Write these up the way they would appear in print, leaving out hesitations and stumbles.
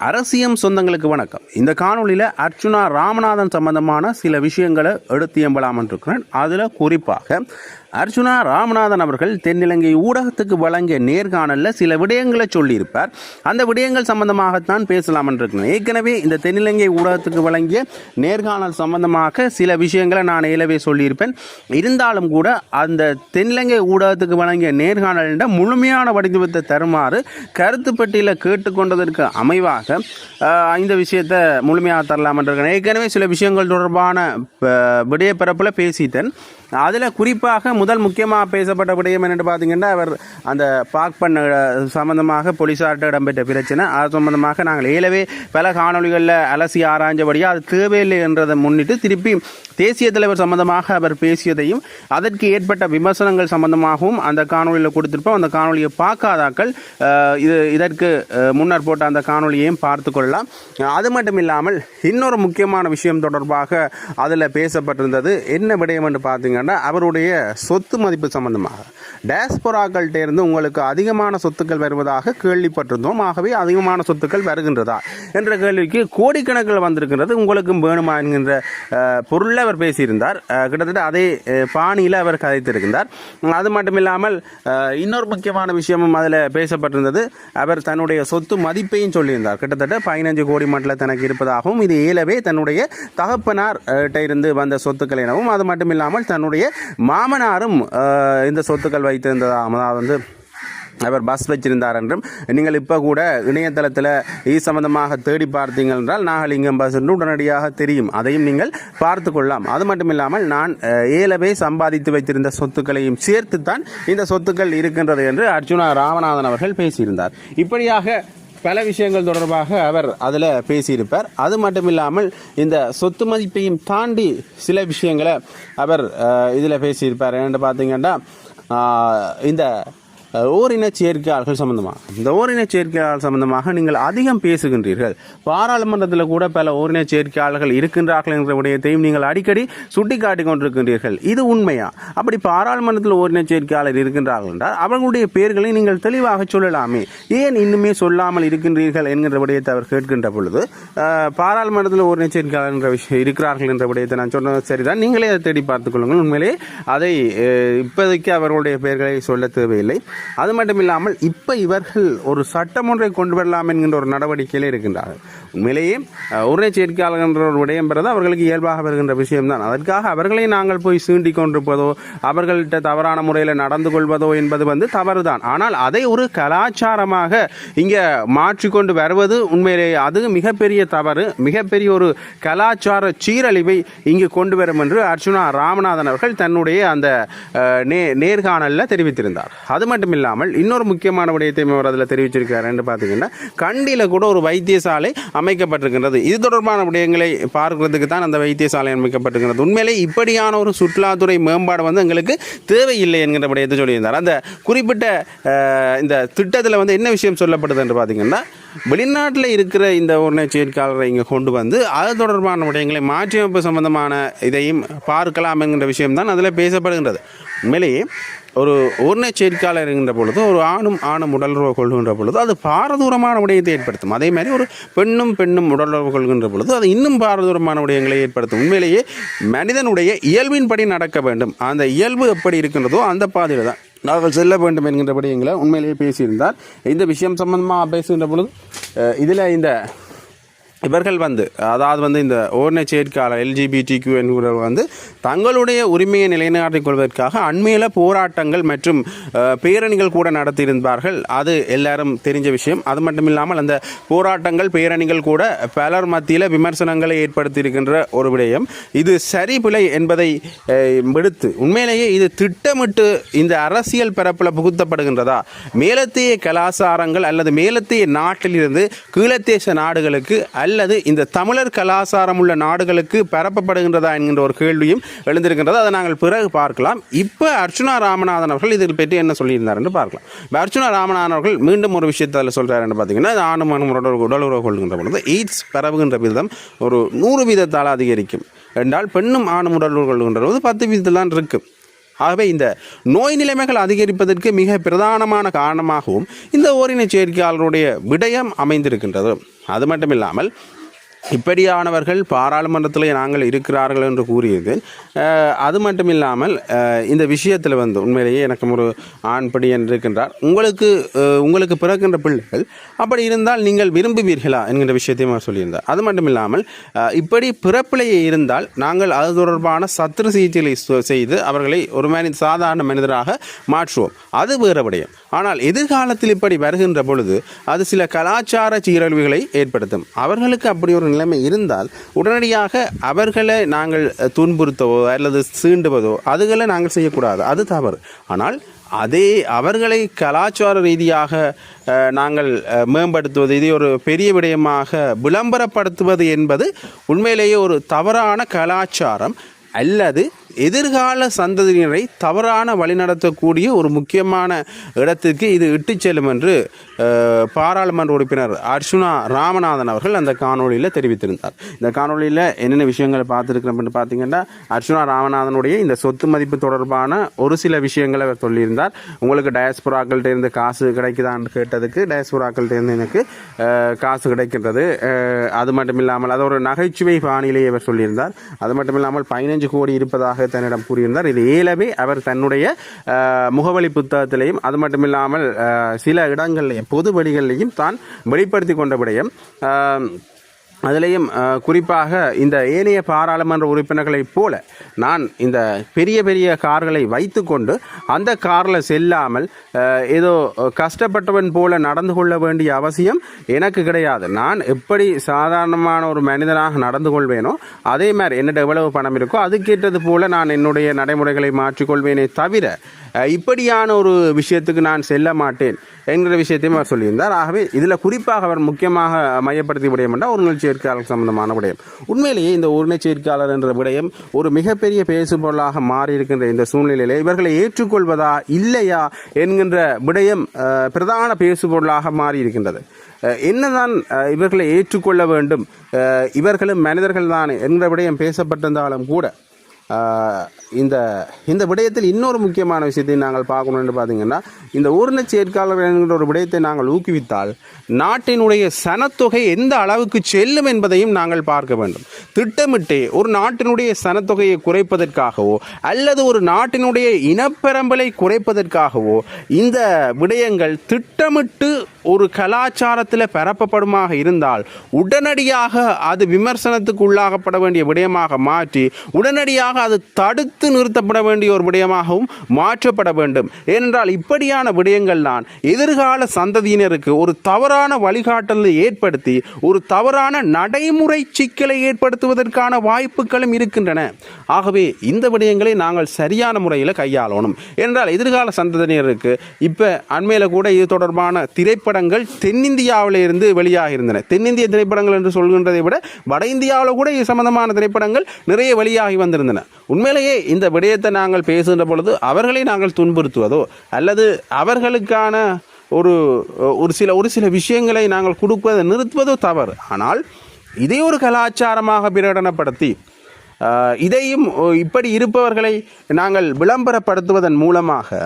அரசியம் சொந்தங்களுக்கு வணக்கம். இந்த காணொலியில் அர்ச்சுனா ராமநாதன் சம்பந்தமான சில விஷயங்களை எடுத்து எம்பலாமன் இருக்கிறேன். அதில் குறிப்பாக அர்ச்சுனா ராமநாதன் அவர்கள் தென்னிலங்கை ஊடகத்துக்கு வழங்கிய நேர்காணலில் சில விடயங்களை சொல்லியிருப்பார். அந்த விடயங்கள் சம்பந்தமாகத்தான் பேசலாம் இருக்கிறேன். ஏற்கனவே இந்த தென்னிலங்கை ஊடகத்துக்கு வழங்கிய நேர்காணல் சம்பந்தமாக சில விஷயங்களை நான் ஏலவே சொல்லியிருப்பேன். இருந்தாலும் கூட அந்த தென்னிலங்கை ஊடகத்துக்கு வழங்கிய நேர்காணலில் முழுமையான வடிவத்தை தருமாறு கருத்து பட்டியலை கேட்டுக்கொண்டதற்கு அமைவாக இந்த விஷயத்தை முழுமையாக தரலாம் இருக்கிறேன். ஏற்கனவே சில விஷயங்கள் தொடர்பான விடயப்பரப்பில் பேசிட்டேன். அதில் குறிப்பாக முதல் முக்கியமாக பேசப்பட்ட விடயம் என்னென்னு பார்த்தீங்கன்னா, அவர் அந்த பார்க் பண்ண சம்பந்தமாக போலீஸார்ட்ட இடம்பெற்ற பிரச்சனை, அது சம்பந்தமாக நாங்கள் ஏலவே பல காணொலிகளில் அலசி ஆராய்ஞ்சபடியாக அது தேவையில்லை என்றதை முன்னிட்டு திருப்பி தேசிய தலைவர் சம்பந்தமாக அவர் பேசியதையும் அதற்கு ஏற்பட்ட விமர்சனங்கள் சம்பந்தமாகவும் அந்த காணொலியில் கொடுத்திருப்போம். அந்த காணொலியை பார்க்காதாக்கள் இதற்கு முன்னர் போட்ட அந்த காணொலியையும் பார்த்து கொள்ளலாம். அது மட்டும் இல்லாமல் இன்னொரு முக்கியமான விஷயம் தொடர்பாக அதில் பேசப்பட்டிருந்தது. என்ன விடயம் என்று பார்த்தீங்கன்னா, அவருடைய சொத்து மதிப்பு சம்பந்தமாக டயஸ்போராக்கள்கிட்ட இருந்து உங்களுக்கு அதிகமான சொத்துக்கள் வருவதாக கேள்விப்பட்டிருந்தோம். ஆகவே அதிகமான சொத்துக்கள் வருகின்றதா என்ற கேள்விக்கு கோடிக்கணக்கில் வந்திருக்கின்றது, உங்களுக்கும் வேணுமா என்கின்ற பொருளை அவர் பேசியிருந்தார். கிட்டத்தட்ட அதே பாணியில் அவர் கதைத்திருக்கின்றார். அது மட்டும் இல்லாமல் இன்னொரு முக்கியமான விஷயமும் அதில் பேசப்பட்டிருந்தது. அவர் தன்னுடைய சொத்து மதிப்பையும் சொல்லியிருந்தார். கிட்டத்தட்ட 15 கோடி மட்டில் தனக்கு இருப்பதாகவும், இது ஏலவே தன்னுடைய தகப்பனார் இருந்து வந்த சொத்துக்கள் எனவும், அது மட்டும் இல்லாமல் தன்னுடைய மாமனாரும் இந்த சொத்துக்கள் வைத்திருந்ததாகவும், அதாவது அவர் பஸ் வச்சிருந்தார் என்றும், நீங்கள் இப்போ கூட இணையதளத்தில் இது சம்பந்தமாக தேடி பார்த்தீங்கள் என்றால் நாகலிங்கம் பஸ் என்று உடனடியாக தெரியும். அதையும் நீங்கள் பார்த்து கொள்ளலாம். அது மட்டும் இல்லாமல் நான் ஏலவே சம்பாதித்து வைத்திருந்த சொத்துக்களையும் சேர்த்துத்தான் இந்த சொத்துக்கள் இருக்கின்றது என்று அர்ச்சுனா ராமநாதன் அவர்கள் பேசியிருந்தார். இப்படியாக பல விஷயங்கள் தொடர்பாக அவர் அதில் பேசியிருப்பார். அது மட்டும் இல்லாமல் இந்த சொத்து மதிப்பையும் தாண்டி சில விஷயங்களை அவர் இதில் பேசியிருப்பார். என்று பார்த்தீங்கன்னா, இந்த ஓரின சேர்க்கையாளர்கள் சம்பந்தமாக, இந்த ஓரின சேர்க்கையாளர் சம்பந்தமாக நீங்கள் அதிகம் பேசுகின்றீர்கள். பாராளுமன்றத்தில் கூட பல ஓரின சேர்க்கையாளர்கள் இருக்கின்றார்கள் என்ற விடயத்தையும் நீங்கள் அடிக்கடி சுட்டி காட்டிக் கொண்டிருக்கின்றீர்கள். இது உண்மையா? அப்படி பாராளுமன்றத்தில் ஓரின சேர்க்கையாளர் இருக்கின்றார்கள் என்றால் அவர்களுடைய பெயர்களை நீங்கள் தெளிவாக சொல்லலாமே, ஏன் இன்னுமே சொல்லாமல் இருக்கின்றீர்கள் என்கின்ற விடயத்தை அவர் கேட்கின்ற பொழுது, பாராளுமன்றத்தில் ஓரின சேர்க்கையாளர் என்ற விஷயம் இருக்கிறார்கள் என்ற விடயத்தை நான் சொன்னது சரிதான், நீங்களே அதை தேடி பார்த்துக் கொள்ளுங்கள். உண்மையிலே அதை இப்போதைக்கு அவர்களுடைய பெயர்களை சொல்ல தேவையில்லை. அது மட்டும் இல்லாமல் இப்போ இவர்கள் ஒரு சட்டம் ஒன்றை கொண்டு வரலாம் என்கின்ற ஒரு நடவடிக்கையில் இருக்கின்றார்கள். உண்மையிலேயே ஒரே சேர்க்கையாளர் என்ற ஒரு விடயம் பெறது அவர்களுக்கு இயல்பாக வருகின்ற விஷயம்தான். அதற்காக அவர்களை நாங்கள் போய் சீண்டி கொண்டிருப்பதோ அவர்கள்ட்ட தவறான முறையில் நடந்து கொள்வதோ என்பது தவறுதான். ஆனால் அதை ஒரு கலாச்சாரமாக இங்கே மாற்றிக்கொண்டு வருவது உண்மையிலேயே அது மிகப்பெரிய தவறு, மிகப்பெரிய ஒரு கலாச்சார சீரழிவை இங்கு கொண்டு வரும் என்று அர்ச்சுனா ராமநாதன் அவர்கள் தன்னுடைய அந்த நேர்காணலில் தெரிவித்திருந்தார். அது மட்டும் இல்லாமல் இன்னொரு முக்கியமான விடயத்தையும் அவர் அதில் தெரிவிச்சிருக்கார். என்று பார்த்தீங்கன்னா, கண்டியில் கூட ஒரு வைத்தியசாலை அமைக்கப்பட்டிருக்கின்றது. இது தொடர்பான விடயங்களை பார்க்கிறதுக்கு தான் அந்த வைத்தியசாலை அமைக்கப்பட்டிருக்கிறது. உண்மையிலே இப்படியான ஒரு சுற்றுலாத்துறை மேம்பாடு எங்களுக்கு தேவையில்லை என்கிற விடயத்தை சொல்லியிருந்தார். அந்த குறிப்பிட்ட இந்த திட்டத்தில் என்ன விஷயம் சொல்லப்படுது என்று பார்த்தீங்கன்னா, வெளிநாட்டில் இருக்கிற இந்த ஒரு சேர்க்கையாளரை இங்கே கொண்டு வந்து அது தொடர்பான விடயங்களை மாற்றியமைப்பு சம்பந்தமான இதையும் பார்க்கலாம் என்கின்ற விஷயம்தான் அதில் பேசப்படுகின்றது. உண்மையிலேயே ஒரு ஊர்ண சேர்க்கையாளர் இருக்கின்ற பொழுது, ஒரு ஆணும் உடலுறவு கொள்கின்ற பொழுது அது பாரதூரமான விடயத்தை ஏற்படுத்தும். அதே மாதிரி ஒரு பெண்ணும் உடலுறவு கொள்கின்ற பொழுது அது இன்னும் பாரதூரமான விடயங்களை ஏற்படுத்தும். உண்மையிலேயே மனிதனுடைய இயல்பின்படி நடக்க வேண்டும். அந்த இயல்பு எப்படி இருக்கின்றதோ அந்த பாதையில் தான் நாங்கள் செல்ல வேண்டும் என்கின்ற விடயங்களை உண்மையிலேயே பேசியிருந்தார். இந்த விஷயம் சம்பந்தமாக பேசுகின்ற பொழுது இதில் இவர்கள் அதாவது இந்த ஓர்ண சேர்க்கையாளர் LGBTQ என்பவர்கள் தங்களுடைய உரிமையை நிலைநாட்டிக் கொள்வதற்காக அண்மையில போராட்டங்கள் மற்றும் பேரணிகள் கூட நடத்தியிருந்தார்கள். அது எல்லாரும் தெரிஞ்ச விஷயம். அது மட்டும் இல்லாமல் அந்த போராட்டங்கள் பேரணிகள் கூட பலர் மத்தியில் விமர்சனங்களை ஏற்படுத்தியிருக்கின்ற ஒரு விடயம். இது சரி பிழை என்பதை விடுத்து உண்மையிலேயே இது திட்டமிட்டு இந்த அரசியல் பரப்பில் புகுத்தப்படுகின்றதா, மேலத்தைய கலாச்சாரங்கள் அல்லது மேலத்தைய நாட்டிலிருந்து கீழத்தேச நாடுகளுக்கு அல்லது இந்த தமிழர் கலாச்சாரம் உள்ள நாடுகளுக்கு பரப்பப்படுகின்றதா என்கின்ற ஒரு கேள்வியும் எழுந்திருக்கின்றது. அதை நாங்கள் பிறகு பார்க்கலாம். இப்போ அர்ச்சுனா ராமநாதன் அவர்கள் இதில் பற்றி என்ன சொல்லியிருந்தார் என்று பார்க்கலாம். அர்ச்சுனா ராமநாதன் அவர்கள் மீண்டும் ஒரு விஷயத்தை அதில் சொல்கிறார் என்று பார்த்தீங்கன்னா, ஆணும் உடலுறவு கொள்கின்ற பொழுது எய்ட்ஸ் பரவுகின்ற விதம் ஒரு 100 வீதத்தால் அதிகரிக்கும் என்றால் பெண்ணும் ஆணும் உடலுறவு கொள்கின்ற போது 10 வீதத்தில் தான் இருக்கும். ஆகவே இந்த நோய் நிலைமைகள் அதிகரிப்பதற்கு மிக பிரதானமான காரணமாகவும் இந்த ஓரின சேர்க்கையாளருடைய விடயம் அமைந்திருக்கின்றது. அது மட்டும் இல்லாமல் இப்படியானவர்கள் பாராளுமன்றத்தில் நாங்கள் இருக்கிறார்கள் என்று கூறியது. அது மட்டும் இல்லாமல் இந்த விஷயத்தில் உண்மையிலேயே எனக்கு ஒரு ஆண் படியன் இருக்கின்றார், உங்களுக்கு பிறக்கின்ற பிள்ளைகள் அப்படி இருந்தால் நீங்கள் விரும்புவீர்களா என்கின்ற விஷயத்தையும் அவர் சொல்லியிருந்தார். அது மட்டும் இல்லாமல் இப்படி பிறப்பிலேயே இருந்தால் நாங்கள் அது தொடர்பான சத்திர சிகிச்சைகளை செய்து அவர்களை ஒரு சாதாரண மனிதராக மாற்றுவோம், அது வேறு விடயம். ஆனால் எதிர்காலத்தில் இப்படி வருகின்ற பொழுது அது சில கலாச்சார சீரழிவுகளை ஏற்படுத்தும். அவர்களுக்கு அப்படி ஒரு நிலைமை இருந்தால் உடனடியாக அவர்களை நாங்கள் துன்புறுத்தவோ அல்லது சீண்டுவதோ அதுகளை நாங்கள் செய்யக்கூடாது, அது தவறு. ஆனால் அதே அவர்களை கலாச்சார ரீதியாக நாங்கள் மேம்படுத்துவது, இதை ஒரு பெரிய விடயமாக விளம்பரப்படுத்துவது என்பது உண்மையிலேயே ஒரு தவறான கலாச்சாரம் அல்லது எதிர்கால சந்ததியினரை தவறான வழிநடத்தக்கூடிய ஒரு முக்கியமான இடத்துக்கு இது இட்டுச் செல்லும் என்று பாராளுமன்ற உறுப்பினர் அர்ச்சுனா ராமநாதன் அவர்கள் அந்த காணொலியில் தெரிவித்திருந்தார். இந்த காணொலியில் என்னென்ன விஷயங்களை பார்த்துருக்கிறோம்னு பார்த்தீங்கன்னா, அர்ச்சுனா ராமநாதனுடைய இந்த சொத்து மதிப்பு தொடர்பான ஒரு சில விஷயங்களை அவர் சொல்லியிருந்தார். உங்களுக்கு டயஸ்போராக்கள்கிட்ட இருந்து காசு கிடைக்குதான்னு கேட்டதுக்கு டயஸ்போராக்கள்கிட்ட இருந்து எனக்கு காசு கிடைக்கின்றது, அது மட்டும் இல்லாமல் அது ஒரு நகைச்சுவை பாணியிலேயே அவர் சொல்லியிருந்தார். அது மட்டும் இல்லாமல் 15 கோடி இருப்பதாக தன்னிடம் கூறியிருந்தார். இது ஏலவே அவர் தன்னுடைய முகவலி புத்தகத்திலையும் அது மட்டுமில்லாமல் சில இடங்களிலையும் பொது வழிகளிலையும் தான் வெளிப்படுத்தி கொண்ட விடயம். அதிலேயும் குறிப்பாக இந்த ஏனைய பாராளுமன்ற உறுப்பினர்களைப் போல நான் இந்த பெரிய பெரிய கார்களை வைத்து கொண்டு அந்த காரில் செல்லாமல் ஏதோ கஷ்டப்பட்டவன் போல நடந்து கொள்ள வேண்டிய அவசியம் எனக்கு கிடையாது. நான் எப்படி சாதாரணமான ஒரு மனிதனாக நடந்து கொள்வேனோ அதே மாதிரி என்னிடம் எவ்வளவு பணம் இருக்கோ அதுக்கேற்றது போல நான் என்னுடைய நடைமுறைகளை மாற்றிக்கொள்வேனே தவிர இப்படியான ஒரு விஷயத்துக்கு நான் செல்ல மாட்டேன் என்கிற விஷயத்தையும் அவர் சொல்லியிருந்தார். ஆகவே இதில் குறிப்பாக அவர் முக்கியமாக மையப்படுத்திய விடயம் என்றால் ஒருங்கிணைச் சேர்க்கையாளர் சம்பந்தமான விடயம். உண்மையிலேயே இந்த ஒருங்கிணைச் சேர்க்கையாளர் என்ற விடயம் ஒரு மிகப்பெரிய பேசுபொருளாக மாறியிருக்கின்ற இந்த சூழ்நிலையில் இவர்களை ஏற்றுக்கொள்வதா இல்லையா என்கின்ற விடயம் பிரதான பேசுபொருளாக மாறியிருக்கின்றது. என்னதான் இவர்களை ஏற்றுக்கொள்ள வேண்டும், இவர்களும் மனிதர்கள் தான் என்கிற விடயம் பேசப்பட்டிருந்தாலும் கூட இந்த விடயத்தில் இன்னொரு முக்கியமான விஷயத்தை நாங்கள் பார்க்கணும் என்று பார்த்தீங்கன்னா, இந்த ஊர்ணச் சேர்க்கையாளர் என்கிற ஒரு விடயத்தை நாங்கள் ஊக்குவித்தால் நாட்டினுடைய சனத்தொகை எந்த அளவுக்கு செல்லும் என்பதையும் நாங்கள் பார்க்க வேண்டும். திட்டமிட்டே ஒரு நாட்டினுடைய சனத்தொகையை குறைப்பதற்காகவோ அல்லது ஒரு நாட்டினுடைய இனப்பெரம்பலை குறைப்பதற்காகவோ இந்த விடயங்கள் திட்டமிட்டு ஒரு கலாச்சாரத்தில் பரப்பப்படுமாக இருந்தால் உடனடியாக அது விமர்சனத்துக்கு உள்ளாகப்பட வேண்டிய விடயமாக மாற்றி உடனடியாக அது தடுத்து நிறுத்தப்பட வேண்டிய ஒரு விடயமாகவும் மாற்றப்பட வேண்டும். ஏனென்றால் இப்படியான விடயங்கள் தான் எதிர்கால சந்ததியினருக்கு ஒரு தவறான வழிகாட்டலை ஏற்படுத்தி ஒரு தவறான நடைமுறை சிக்கலை ஏற்படுத்துவதற்கான வாய்ப்புகளும் இருக்கின்றன. ஆகவே இந்த விடயங்களை நாங்கள் சரியான முறையில் கையாளணும். என்றால் எதிர்கால சந்ததியினருக்கு இப்போ அண்மையில் கூட இது தொடர்பான திரைப்படங்கள் தென்னிந்தியாவில் இருந்து வெளியாக இருந்தன. தென்னிந்திய திரைப்படங்கள் என்று சொல்கின்றதை விட வட இந்தியாவில் கூட இது சம்பந்தமான திரைப்படங்கள் நிறைய வெளியாகி வந்திருந்தன. உண்மையிலேயே இந்த விடயத்தை நாங்கள் பேசுகின்ற பொழுது அவர்களை நாங்கள் துன்புறுத்துவதோ அல்லது அவர்களுக்கான ஒரு சில விஷயங்களை நாங்கள் கொடுப்பதை நிறுத்துவதோ தவறு. ஆனால் இதை ஒரு கலாச்சாரமாக பிரகடனப்படுத்தி இதையும் இப்படி இருப்பவர்களை நாங்கள் விளம்பரப்படுத்துவதன் மூலமாக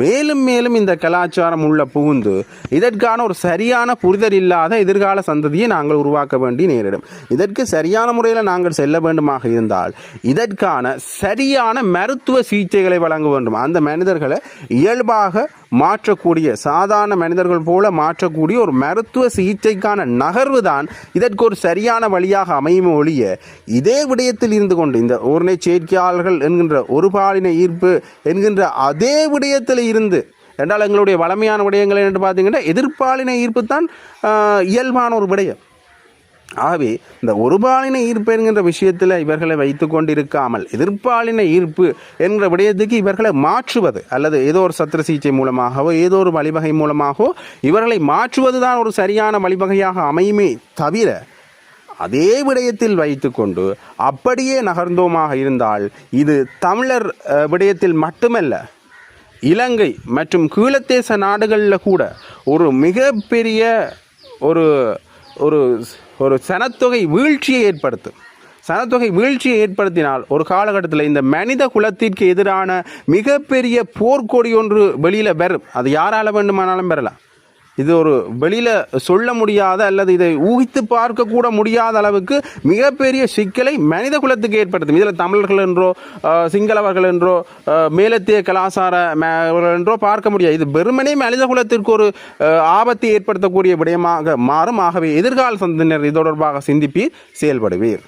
மேலும் மேலும் இந்த கலாச்சாரம் உள்ள புகுந்து இதற்கான ஒரு சரியான புரிதல் இல்லாத எதிர்கால சந்ததியை நாங்கள் உருவாக்க வேண்டி நேரிடும். இதற்கு சரியான முறையில் நாங்கள் செல்ல வேண்டுமாக இருந்தால் இதற்கான சரியான மருத்துவ சிகிச்சைகளை வழங்க வேண்டும். அந்த மனிதர்களை இயல்பாக மாற்றக்கூடிய சாதாரண மனிதர்கள் போல மாற்றக்கூடிய ஒரு மருத்துவ சிகிச்சைக்கான நகர்வு தான் இதற்கு ஒரு சரியான வழியாக அமையும் ஒழிய இதே விடயத்தில் இருந்து கொண்டு இந்த ஊர்ணச் சேர்க்கையாளர்கள் என்கின்ற ஒரு பாலின ஈர்ப்பு என்கின்ற அதே விடயத்தில் இருந்து என்றால் எங்களுடைய வளமையான விடயங்கள் என்று பார்த்தீங்கன்னா எதிர்ப்பாலின ஈர்ப்பு தான் இயல்பான ஒரு விடயம். ஆகவே இந்த ஒருபாலின ஈர்ப்பு என்கின்ற விஷயத்தில் இவர்களை வைத்து கொண்டிருக்காமல் எதிர்ப்பாலின ஈர்ப்பு என்கிற விடயத்துக்கு இவர்களை மாற்றுவது அல்லது ஏதோ ஒரு சத்திர சிகிச்சை மூலமாகவோ ஏதோ ஒரு வழிவகை மூலமாகவோ இவர்களை மாற்றுவது தான் ஒரு சரியான வழிவகையாக அமையுமே தவிர அதே விடயத்தில் வைத்து கொண்டு அப்படியே நகர்ந்தோமாக இருந்தால் இது தமிழர் விடயத்தில் மட்டுமல்ல இலங்கை மற்றும் கீழத்தேச நாடுகளில் கூட ஒரு மிகப்பெரிய ஒரு ஒரு சனத்தொகை வீழ்ச்சியை ஏற்படுத்தும். சனத்தொகை வீழ்ச்சியை ஏற்படுத்தினால் ஒரு காலகட்டத்தில் இந்த மனித குலத்திற்கு எதிரான மிகப்பெரிய போர்க்கொடி ஒன்று வெளியில் வரும். அது யாரால வேண்டுமானாலும் பெறலாம். இது ஒரு வெளியில் சொல்ல முடியாத அல்லது இதை ஊகித்து பார்க்க கூட முடியாத அளவுக்கு மிகப்பெரிய சிக்கலை மனித குலத்துக்கு ஏற்படுத்தும். இதில் தமிழர்கள் என்றோ சிங்களவர்கள் என்றோ மேலத்திய கலாச்சார என்றோ பார்க்க முடியாது. இது வெறுமனே மனித குலத்திற்கு ஒரு ஆபத்தை ஏற்படுத்தக்கூடிய விடயமாக மாறும். ஆகவே எதிர்கால சந்ததியினர் இது தொடர்பாக சிந்திப்பி செயல்படுவீர்.